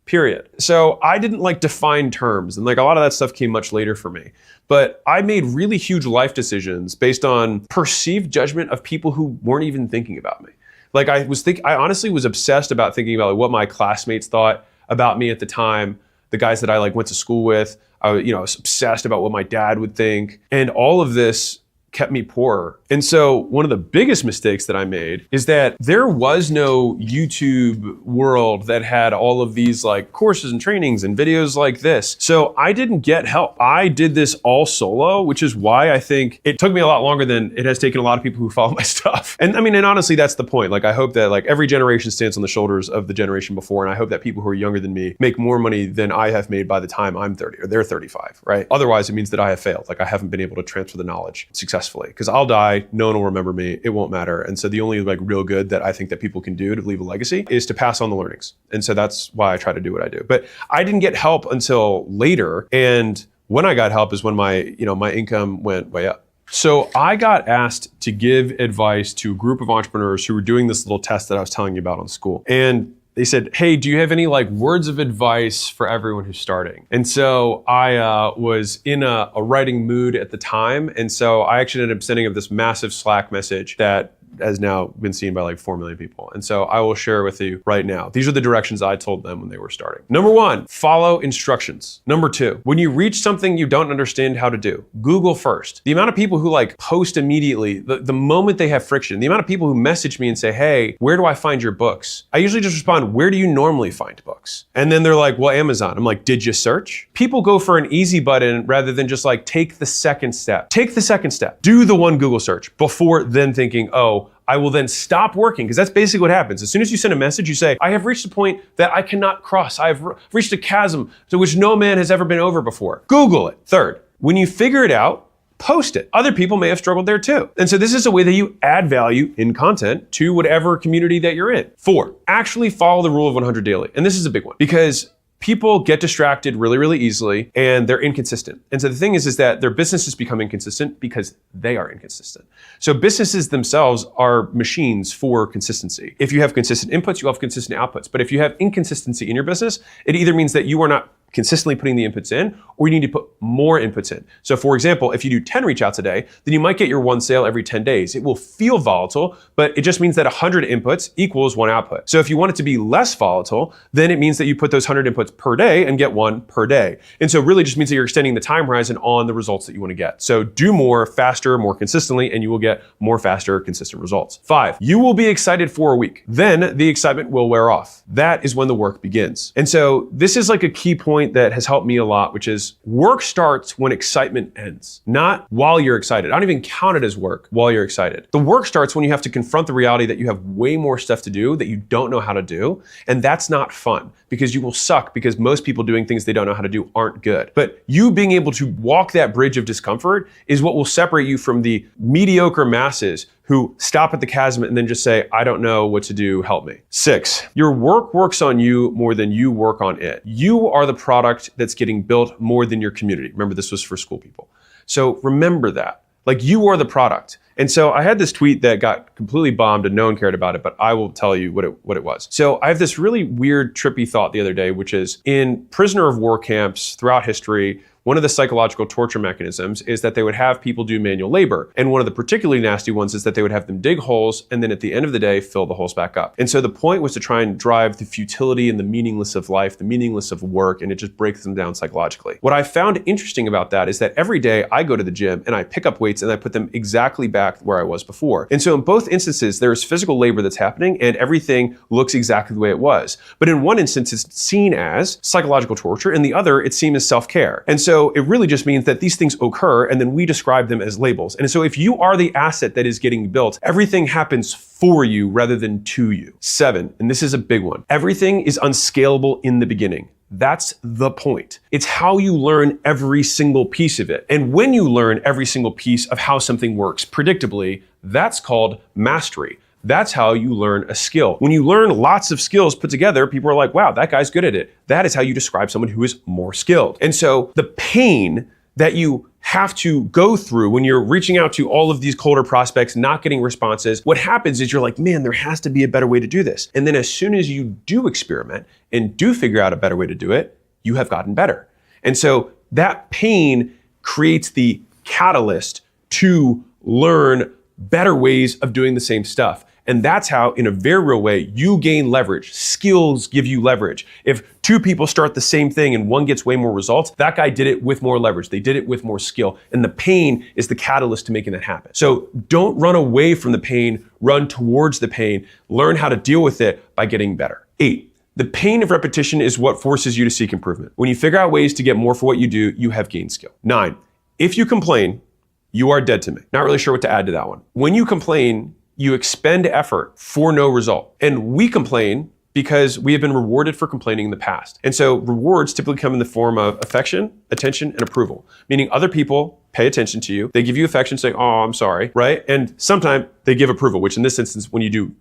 period. So I didn't like define terms, and like a lot of that stuff came much later for me. But I made really huge life decisions based on perceived judgment of people who weren't even thinking about me. Like I honestly was obsessed about thinking about like what my classmates thought about me at the time, the guys that I like went to school with. I was obsessed about what my dad would think, and all of this kept me poor. And so one of the biggest mistakes that I made is that there was no YouTube world that had all of these like courses and trainings and videos like this. So I didn't get help. I did this all solo, which is why I think it took me a lot longer than it has taken a lot of people who follow my stuff. And I mean, and honestly, that's the point. Like, I hope that like every generation stands on the shoulders of the generation before. And I hope that people who are younger than me make more money than I have made by the time I'm 30 or they're 35, right? Otherwise, it means that I have failed. Like I haven't been able to transfer the knowledge successfully, because I'll die. No one will remember me. It won't matter. And so the only like real good that I think that people can do to leave a legacy is to pass on the learnings. And so that's why I try to do what I do. But I didn't get help until later. And when I got help is when my income went way up. So I got asked to give advice to a group of entrepreneurs who were doing this little test that I was telling you about on school. And they said, hey, do you have any like words of advice for everyone who's starting? And so I was in a writing mood at the time. And so I actually ended up sending up this massive Slack message that has now been seen by like 4 million people. And so I will share with you right now. These are the directions I told them when they were starting. Number 1, follow instructions. Number 2, when you reach something you don't understand how to do, Google first. The amount of people who like post immediately, the moment they have friction, the amount of people who message me and say, hey, where do I find your books? I usually just respond, where do you normally find books? And then they're like, well, Amazon. I'm like, did you search? People go for an easy button rather than just like take the second step. Take the second step. Do the one Google search before then thinking, oh, I will then stop working, because that's basically what happens. As soon as you send a message, you say, I have reached a point that I cannot cross. I have reached a chasm to which no man has ever been over before. Google it. Third, when you figure it out, post it. Other people may have struggled there too. And so this is a way that you add value in content to whatever community that you're in. 4, actually follow the rule of 100 daily. And this is a big one, because people get distracted really, really easily, and they're inconsistent. And so the thing is that their businesses become inconsistent because they are inconsistent. So businesses themselves are machines for consistency. If you have consistent inputs, you have consistent outputs. But if you have inconsistency in your business, it either means that you are not consistently putting the inputs in, or you need to put more inputs in. So for example, if you do 10 reach outs a day, then you might get your 1 sale every 10 days. It will feel volatile, but it just means that 100 inputs equals 1 output. So if you want it to be less volatile, then it means that you put those 100 inputs per day and get 1 per day. And so it really just means that you're extending the time horizon on the results that you want to get. So do more, faster, more consistently, and you will get more, faster, consistent results. 5, you will be excited for a week. Then the excitement will wear off. That is when the work begins. And so this is like a key point that has helped me a lot, which is work starts when excitement ends, not while you're excited. I don't even count it as work while you're excited. The work starts when you have to confront the reality that you have way more stuff to do that you don't know how to do. And that's not fun, because you will suck, because most people doing things they don't know how to do aren't good. But you being able to walk that bridge of discomfort is what will separate you from the mediocre masses who stop at the chasm and then just say, I don't know what to do, help me. 6, your work works on you more than you work on it. You are the product that's getting built more than your community. Remember, this was for school people. So remember that. Like, you are the product. And so I had this tweet that got completely bombed and no one cared about it, but I will tell you what it was. So I have this really weird, trippy thought the other day, which is in prisoner of war camps throughout history, one of the psychological torture mechanisms is that they would have people do manual labor. And one of the particularly nasty ones is that they would have them dig holes and then at the end of the day, fill the holes back up. And so the point was to try and drive the futility and the meaningless of life, the meaningless of work, and it just breaks them down psychologically. What I found interesting about that is that every day I go to the gym and I pick up weights and I put them exactly back where I was before. And so in both instances, there's physical labor that's happening and everything looks exactly the way it was. But in one instance, it's seen as psychological torture. In the other, it's seen as self-care. And so it really just means that these things occur and then we describe them as labels. And so if you are the asset that is getting built, everything happens for you rather than to you. 7, and this is a big one, everything is unscalable in the beginning. That's the point. It's how you learn every single piece of it. And when you learn every single piece of how something works predictably, that's called mastery. That's how you learn a skill. When you learn lots of skills put together, people are like, wow, that guy's good at it. That is how you describe someone who is more skilled. And so the pain that you have to go through when you're reaching out to all of these colder prospects, not getting responses, what happens is you're like, man, there has to be a better way to do this. And then as soon as you do experiment and do figure out a better way to do it, you have gotten better. And so that pain creates the catalyst to learn better ways of doing the same stuff. And that's how, in a very real way, you gain leverage. Skills give you leverage. If two people start the same thing and one gets way more results, that guy did it with more leverage. They did it with more skill. And the pain is the catalyst to making that happen. So don't run away from the pain, run towards the pain. Learn how to deal with it by getting better. 8. The pain of repetition is what forces you to seek improvement. When you figure out ways to get more for what you do, you have gained skill. 9. If you complain, you are dead to me. Not really sure what to add to that one. When you complain, you expend effort for no result. And we complain because we have been rewarded for complaining in the past. And so rewards typically come in the form of affection, attention, and approval, meaning other people pay attention to you. They give you affection, saying, oh, I'm sorry, right? And sometimes they give approval, which in this instance, when you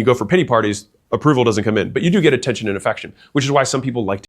go for pity parties, approval doesn't come in, but you do get attention and affection, which is why some people like to